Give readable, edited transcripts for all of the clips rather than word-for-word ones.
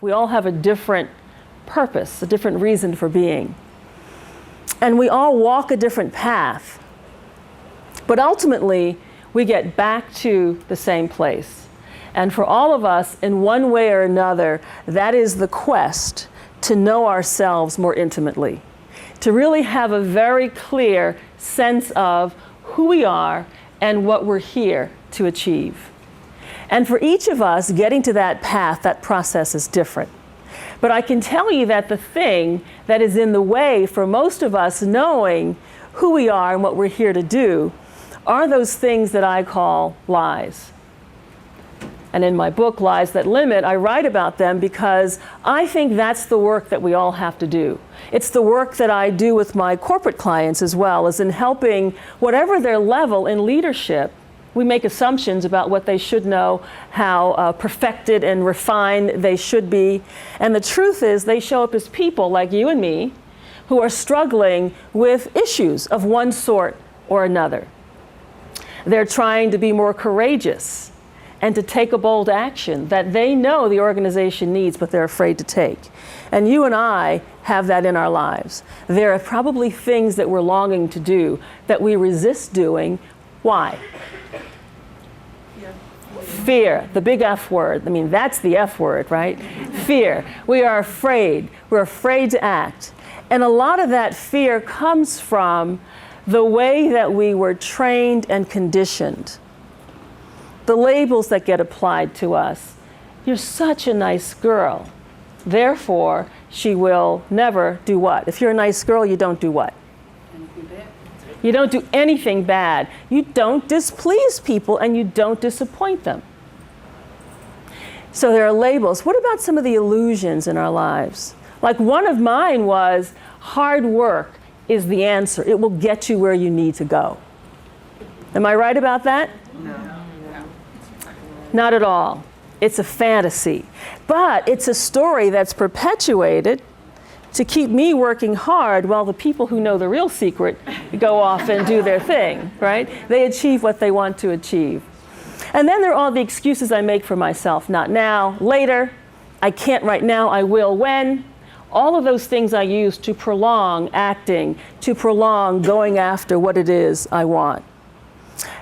We all have a different purpose, a different reason for being. And we all walk a different path. But ultimately, we get back to the same place. And for all of us, in one way or another, that is the quest to know ourselves more intimately, to really have a very clear sense of who we are and what we're here to achieve. And for each of us, getting to that path, that process is different. But I can tell you that the thing that is in the way for most of us knowing who we are and what we're here to do are those things that I call lies. And in my book, Lies That Limit, I write about them because I think that's the work that we all have to do. It's the work that I do with my corporate clients as well, as in helping whatever their level in leadership. We make assumptions about what they should know, how perfected and refined they should be. And the truth is they show up as people like you and me who are struggling with issues of one sort or another. They're trying to be more courageous and to take a bold action that they know the organization needs, but they're afraid to take. And you and I have that in our lives. There are probably things that we're longing to do that we resist doing. Why? Fear, the big F word. I mean, that's the F word, right? Fear. We are afraid. We're afraid to act. And a lot of that fear comes from the way that we were trained and conditioned. The labels that get applied to us. You're such a nice girl. Therefore, she will never do what? If you're a nice girl, you don't do what? You don't do anything bad. You don't displease people and you don't disappoint them. So there are labels. What about some of the illusions in our lives? Like one of mine was hard work is the answer. It will get you where you need to go. Am I right about that? No. Not at all. It's a fantasy. But it's a story that's perpetuated to keep me working hard while the people who know the real secret go off and do their thing, right? They achieve what they want to achieve. And then there are all the excuses I make for myself. Not now, later, I can't right now, I will when. All of those things I use to prolong acting, to prolong going after what it is I want.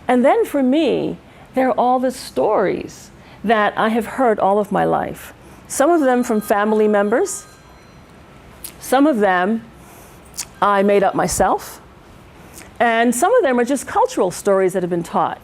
And then for me, there are all the stories that I have heard all of my life. Some of them from family members. Some of them I made up myself. And some of them are just cultural stories that have been taught.